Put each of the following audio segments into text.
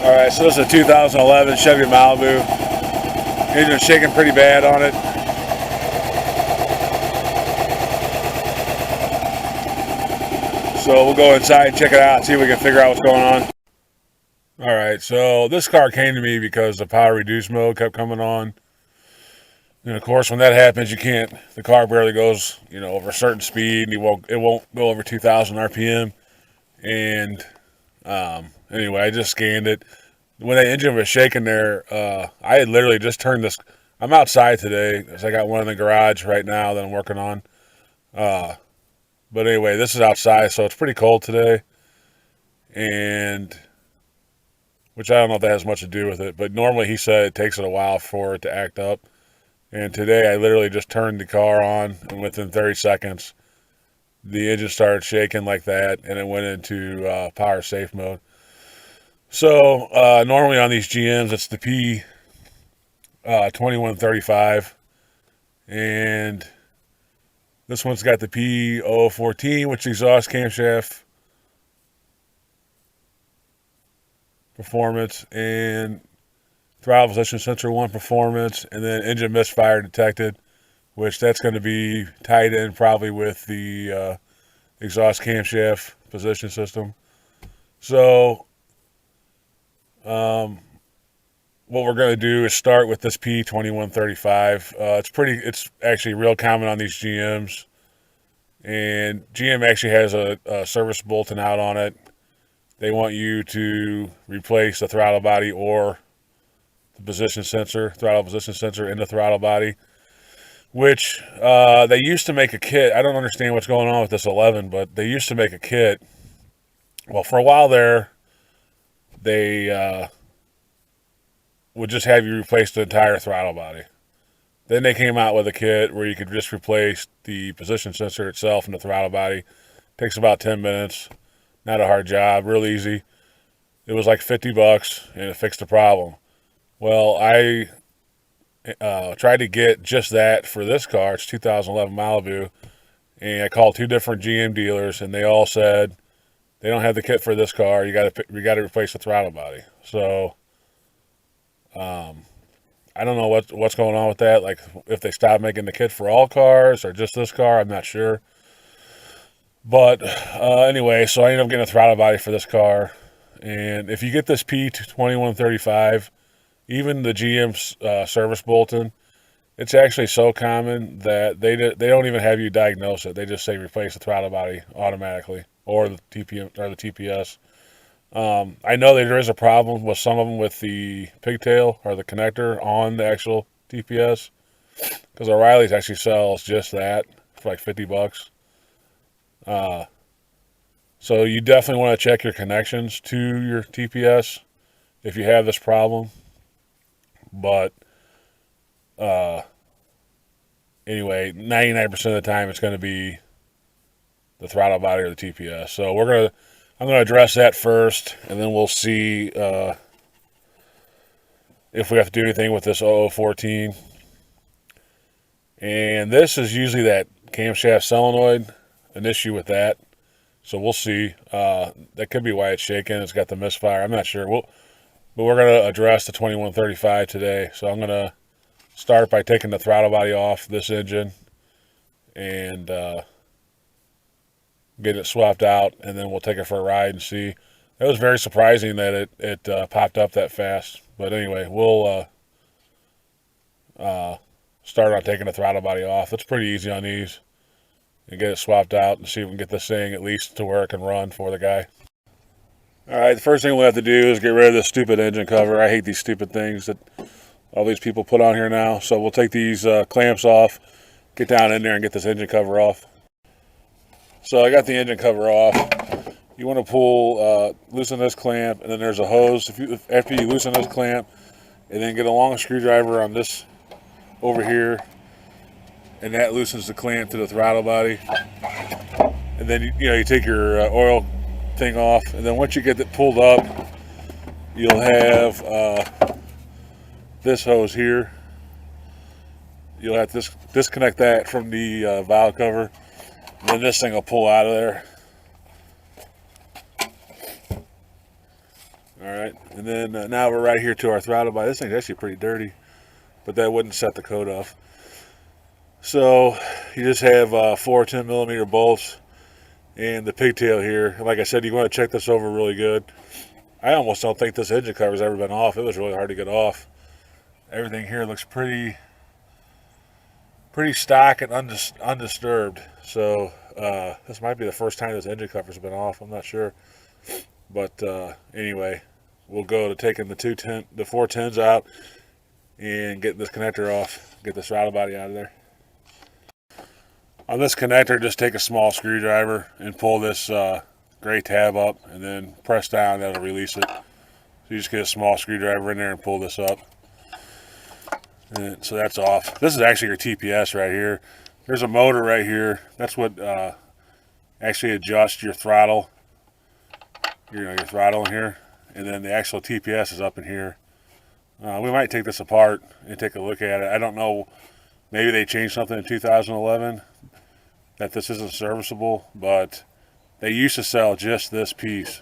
Alright, so this is a 2011 Chevy Malibu. Engine's shaking pretty bad on it. So we'll go inside and check it out and see if we can figure out what's going on. Alright, so this car came to me because the power reduce mode kept coming on. And of course, when that happens, the car barely goes, over a certain speed, and it won't go over 2,000 RPM. And anyway, I just scanned it. When the engine was shaking there, I had literally just turned this. I'm outside today, because I got one in the garage right now that I'm working on. But anyway, this is outside, so it's pretty cold today. And which I don't know if that has much to do with it, but normally he said it takes it a while for it to act up. And today I literally just turned the car on, and within 30 seconds, the engine started shaking like that, and it went into power safe mode. So normally on these GMs, it's the p2135, and this one's got the p0121, which is exhaust camshaft performance, and throttle position sensor 1 performance, and then engine misfire detected, which that's going to be tied in probably with the exhaust camshaft position system. So what we're going to do is start with this p2135. It's actually real common on these GMs, and GM actually has a service bulletin out on it. They want you to replace the throttle body or the throttle position sensor in the throttle body, which they used to make a kit. I don't understand what's going on with this 11, but they used to make a kit. Well, for a while there, they would just have you replace the entire throttle body. Then they came out with a kit where you could just replace the position sensor itself in the throttle body. Takes about 10 minutes. Not a hard job, real easy. It was like $50 and it fixed the problem. Well, I tried to get just that for this car. It's 2011 Malibu, and I called 2 different GM dealers, and they all said they don't have the kit for this car. You got to replace the throttle body. So I don't know what's going on with that. Like if they stopped making the kit for all cars or just this car, I'm not sure. But anyway, so I ended up getting a throttle body for this car, and if you get this p2135. Even the GM's service bulletin, it's actually so common that they don't even have you diagnose it. They just say replace the throttle body automatically, or the TPS. I know that there is a problem with some of them with the pigtail or the connector on the actual TPS, because O'Reilly's actually sells just that for like $50. So you definitely want to check your connections to your TPS if you have this problem. But anyway, 99% of the time it's going to be the throttle body or the TPS. So I'm going to address that first, and then we'll see if we have to do anything with this 0014. And this is usually that camshaft solenoid, an issue with that. So we'll see. That could be why it's shaking. It's got the misfire. I'm not sure. But we're going to address the 2135 today. So I'm going to start by taking the throttle body off this engine and get it swapped out, and then we'll take it for a ride and see. It was very surprising that it popped up that fast. But anyway, we'll start on taking the throttle body off. It's pretty easy on these, and get it swapped out and see if we can get this thing at least to where it can run for the guy. Alright, the first thing we'll have to do is get rid of this stupid engine cover. I hate these stupid things that all these people put on here now. So we'll take these clamps off, get down in there and get this engine cover off. So I got the engine cover off. You want to pull, loosen this clamp, and then there's a hose. After you loosen this clamp, and then get a long screwdriver on this over here, and that loosens the clamp to the throttle body. And then you take your oil thing off, and then once you get it pulled up, you'll have this hose here. You'll have to disconnect that from the valve cover, and then this thing will pull out of there. All right, and then now we're right here to our throttle body. This thing's actually pretty dirty, but that wouldn't set the code off. So you just have 4 10mm bolts and the pigtail here. Like I said, you want to check this over really good. I almost don't think this engine cover's ever been off. It was really hard to get off. Everything here looks pretty stock and undisturbed. So this might be the first time this engine cover's been off. I'm not sure. But anyway, we'll go to taking the 410s out and getting this connector off. Get this throttle body out of there. On this connector, just take a small screwdriver and pull this gray tab up, and then press down. That'll release it. So you just get a small screwdriver in there and pull this up. And so that's off. This is actually your TPS right here. There's a motor right here. That's what actually adjusts your throttle. Your throttle in here, and then the actual TPS is up in here. We might take this apart and take a look at it. I don't know. Maybe they changed something in 2011 that this isn't serviceable, but they used to sell just this piece,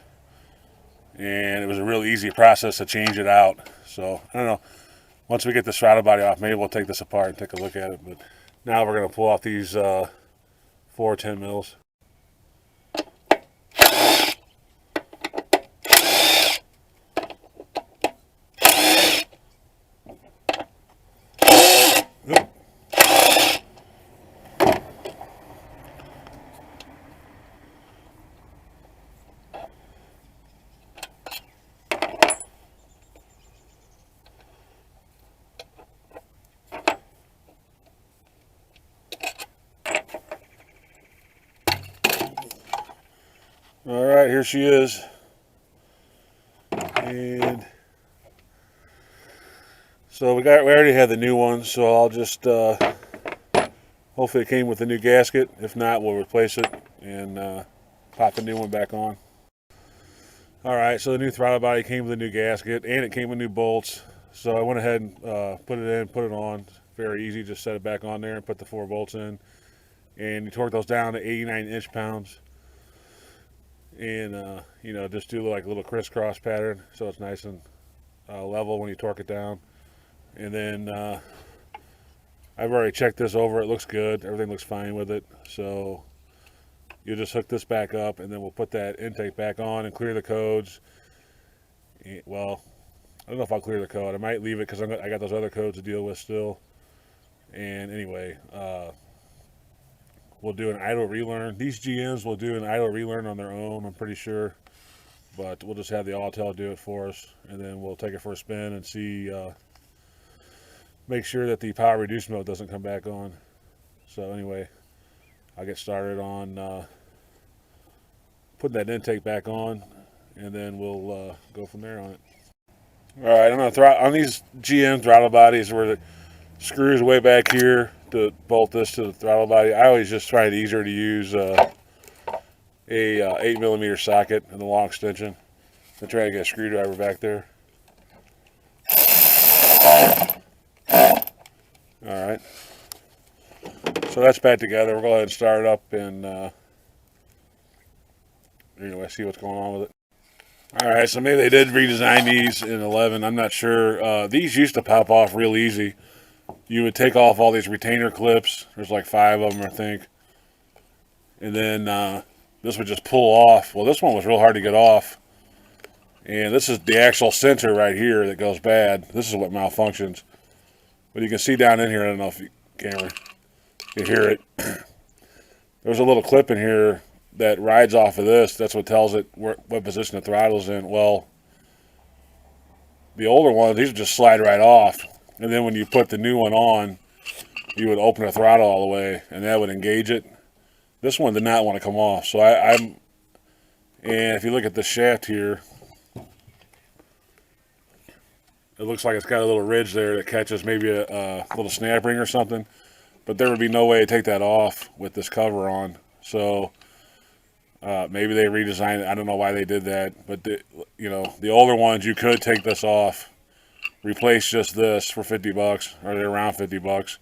and it was a real easy process to change it out. So I don't know. Once we get this throttle body off, maybe we'll take this apart and take a look at it. But now we're going to pull off these 4 10mm. All right, here she is. And so we already had the new one, so I'll just hopefully it came with a new gasket. If not, we'll replace it and pop the new one back on. All right, so the new throttle body came with a new gasket, and it came with new bolts. So I went ahead and put it in, put it on. Very easy, just set it back on there and put the 4 bolts in. And you torque those down to 89 inch-pounds. And just do like a little crisscross pattern so it's nice and level when you torque it down. And then I've already checked this over. It looks good. Everything looks fine with it. So you just hook this back up, and then we'll put that intake back on and clear the codes. Well, I don't know if I'll clear the code. I might leave it because I got those other codes to deal with still. And anyway, we'll do an idle relearn. These GMs will do an idle relearn on their own, I'm pretty sure. But we'll just have the Autel do it for us, and then we'll take it for a spin and see, make sure that the power reduce mode doesn't come back on. So anyway, I'll get started on putting that intake back on, and then we'll go from there on it. All right, on these GM throttle bodies where the screws way back here to bolt this to the throttle body, I always just find it easier to use a 8mm socket and the long extension than try to get a screwdriver back there. All right, so that's back together. We'll go ahead and start it up and anyway, see what's going on with it. All right, so maybe they did redesign these in 11. I'm not sure. These used to pop off real easy. You would take off all these retainer clips. There's like 5 of them, I think. And then this would just pull off. Well, this one was real hard to get off. And this is the actual center right here that goes bad. This is what malfunctions. But you can see down in here, I don't know if you can hear it. There's a little clip in here that rides off of this. That's what tells it what position the throttle's in. Well, the older ones, these would just slide right off. And then when you put the new one on, you would open the throttle all the way, and that would engage it. This one did not want to come off. So and if you look at the shaft here, it looks like it's got a little ridge there that catches maybe a little snap ring or something. But there would be no way to take that off with this cover on. So maybe they redesigned it. I don't know why they did that. But the older ones, you could take this off, replace just this for $50, or they're around $50,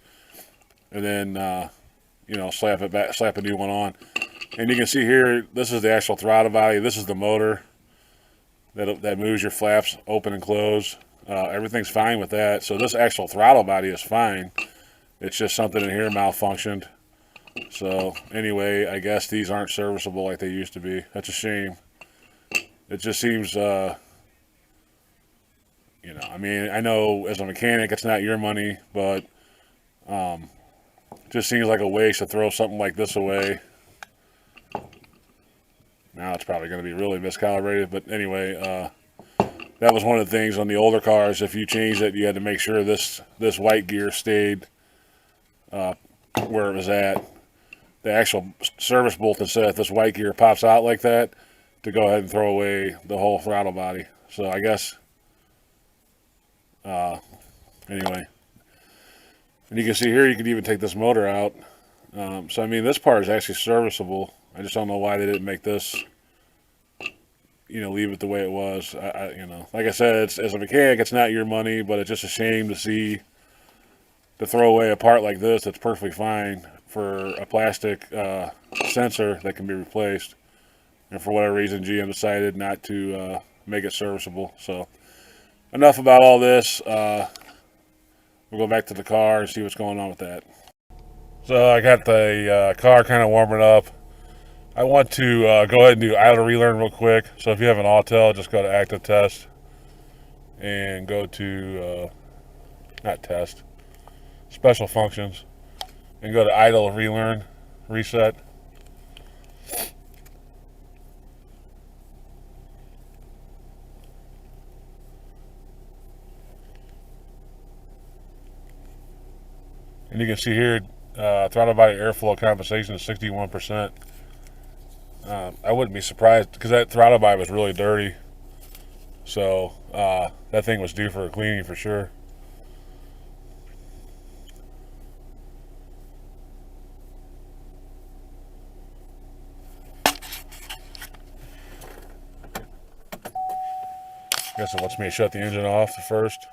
and then slap a new one on. And you can see here, this is the actual throttle body. This is the motor. that moves your flaps open and close. Everything's fine with that. So this actual throttle body is fine. It's just something in here malfunctioned. So anyway, I guess these aren't serviceable like they used to be. That's a shame. It just seems, I mean, I know as a mechanic it's not your money, but it just seems like a waste to throw something like this away. Now it's probably going to be really miscalibrated, but anyway, that was one of the things on the older cars. If you changed it, you had to make sure this white gear stayed where it was at. The actual service bulletin said if this white gear pops out like that, to go ahead and throw away the whole throttle body. So I guess, anyway. And you can see here, you can even take this motor out. So I mean, this part is actually serviceable. I just don't know why they didn't make this, leave it the way it was. Like I said, as a mechanic, it's not your money, but it's just a shame to throw away a part like this that's perfectly fine for a plastic sensor that can be replaced. And for whatever reason, GM decided not to make it serviceable. So enough about all this. We'll go back to the car and see what's going on with that. So I got the car kind of warming up. I want to go ahead and do idle relearn real quick. So if you have an Autel, just go to active test and go to, not test, special functions, and go to idle relearn, reset. And you can see here, throttle body airflow compensation is 61%. I wouldn't be surprised because that throttle body was really dirty. So that thing was due for a cleaning for sure. Guess it wants me to shut the engine off first.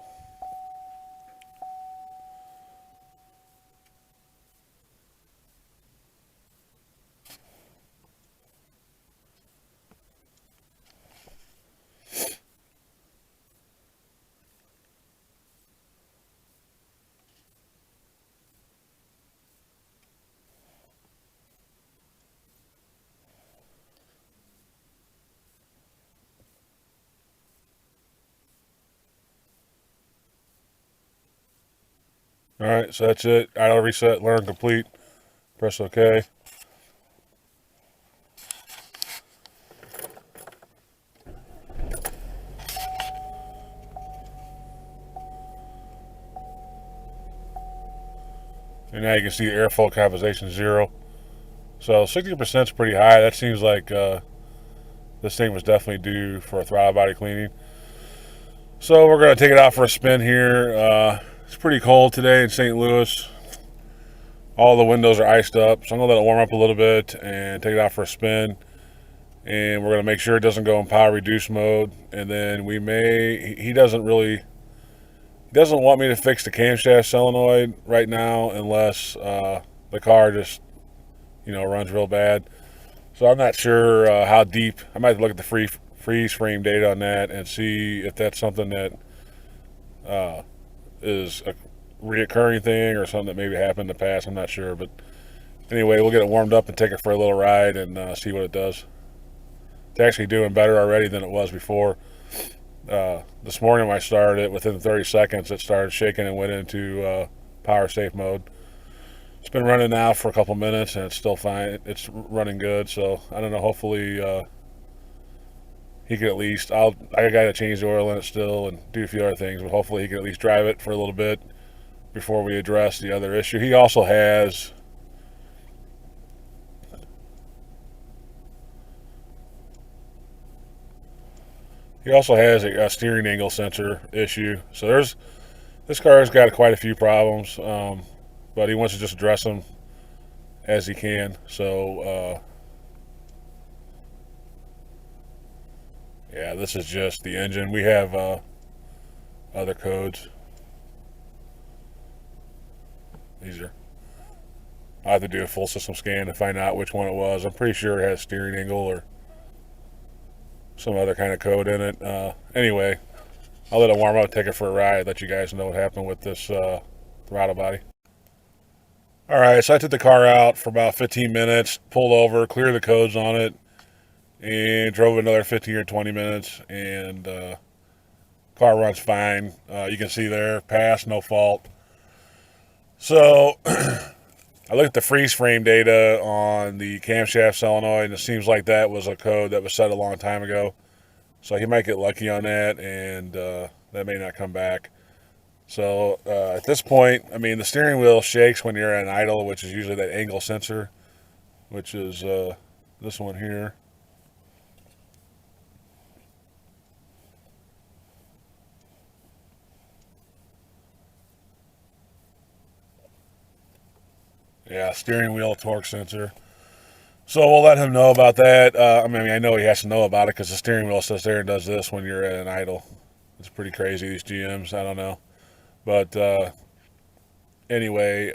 Alright, so that's it. Idle reset, learn complete. Press OK. And now you can see the airflow compensation 0. So 60% is pretty high. That seems like this thing was definitely due for a throttle body cleaning. So we're going to take it out for a spin here. It's pretty cold today in St. Louis. All the windows are iced up. So I'm going to let it warm up a little bit and take it out for a spin. And we're going to make sure it doesn't go in power reduce mode. And then he doesn't want me to fix the camshaft solenoid right now unless the car just, runs real bad. So I'm not sure how deep. I might look at the freeze frame data on that and see if that's something that is a reoccurring thing or something that maybe happened in the past. I'm not sure. But anyway, we'll get it warmed up and take it for a little ride and see what it does. It's actually doing better already than it was before. This morning when I started it, within 30 seconds, it started shaking and went into power safe mode. It's been running now for a couple minutes and it's still fine. It's running good, so I don't know. Hopefully, he could at least. I got to change the oil in it still and do a few other things, but hopefully he can at least drive it for a little bit before we address the other issue. He also has. A steering angle sensor issue. So this car's got quite a few problems, but he wants to just address them as he can. So yeah, this is just the engine. We have other codes. I have to do a full system scan to find out which one it was. I'm pretty sure it has steering angle or some other kind of code in it. Anyway, I'll let it warm up, take it for a ride, let you guys know what happened with this throttle body. All right, so I took the car out for about 15 minutes, pulled over, cleared the codes on it, and drove another 15 or 20 minutes, and car runs fine. You can see there, pass, no fault. So I looked at the freeze frame data on the camshaft solenoid, and it seems like that was a code that was set a long time ago. So he might get lucky on that, and that may not come back. So at this point, I mean, the steering wheel shakes when you're at an idle, which is usually that angle sensor, which is this one here. Yeah, steering wheel torque sensor. So we'll let him know about that. I mean, I know he has to know about it because the steering wheel sits there and does this when you're at an idle. It's pretty crazy, these GMs. I don't know. But anyway,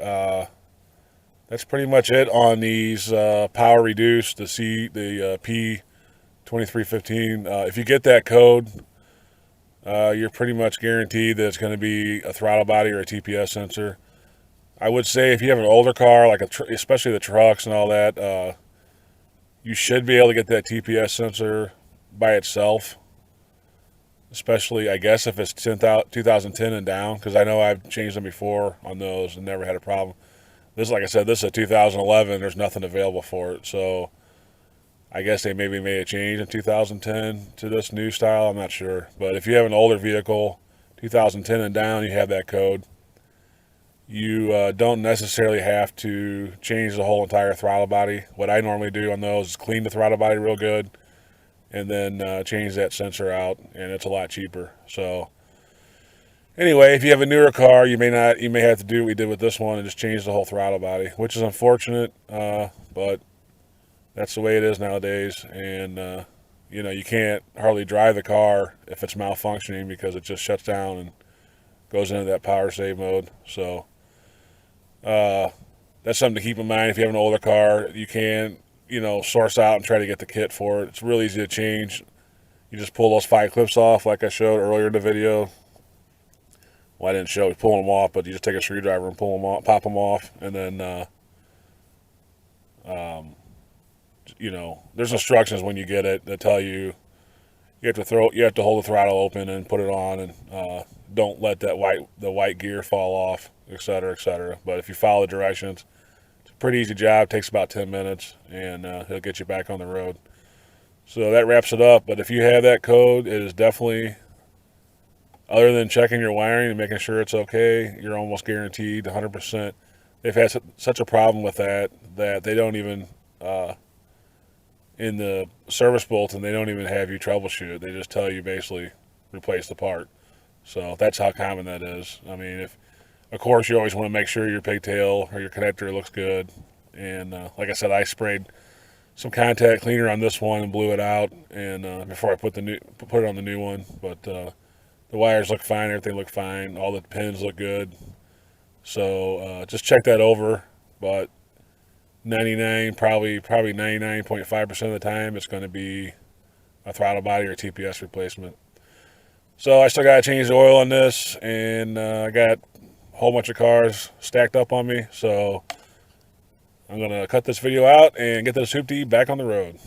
that's pretty much it on these power reduced, the p2315. If you get that code, you're pretty much guaranteed that it's going to be a throttle body or a TPS sensor. I would say if you have an older car, like especially the trucks and all that, you should be able to get that TPS sensor by itself. Especially, I guess, if it's 2010 and down, because I know I've changed them before on those and never had a problem. This, like I said, this is a 2011. There's nothing available for it, so I guess they maybe made a change in 2010 to this new style. I'm not sure, but if you have an older vehicle, 2010 and down, you have that code. You don't necessarily have to change the whole entire throttle body. What I normally do on those is clean the throttle body real good, and then change that sensor out, and it's a lot cheaper. So anyway, if you have a newer car, you may have to do what we did with this one and just change the whole throttle body, which is unfortunate, but that's the way it is nowadays. And you can't hardly drive the car if it's malfunctioning because it just shuts down and goes into that power save mode. So that's something to keep in mind. If you have an older car, you can source out and try to get the kit for it. It's real easy to change. You just pull those 5 clips off like I showed earlier in the video. Well, I didn't show you pulling them off, but you just take a screwdriver and pull them off, pop them off, and then there's instructions when you get it that tell you you have to hold the throttle open and put it on, and don't let the white gear fall off, etc., etc. But if you follow the directions, it's a pretty easy job. It takes about 10 minutes, and it'll get you back on the road. So that wraps it up. But if you have that code, it is definitely, other than checking your wiring and making sure it's okay, you're almost guaranteed 100%. They've had such a problem with that they don't even, in the service bulletin, they don't even have you troubleshoot. They just tell you basically replace the part. So that's how common that is. I mean, of course, you always want to make sure your pigtail or your connector looks good. And like I said, I sprayed some contact cleaner on this one and blew it out, and before I put it on the new one. But the wires look fine, everything looked fine, all the pins look good. So just check that over. But probably 99.5% of the time, it's going to be a throttle body or TPS replacement. So I still got to change the oil on this, and I got a whole bunch of cars stacked up on me. So I'm going to cut this video out and get this Hoopty back on the road.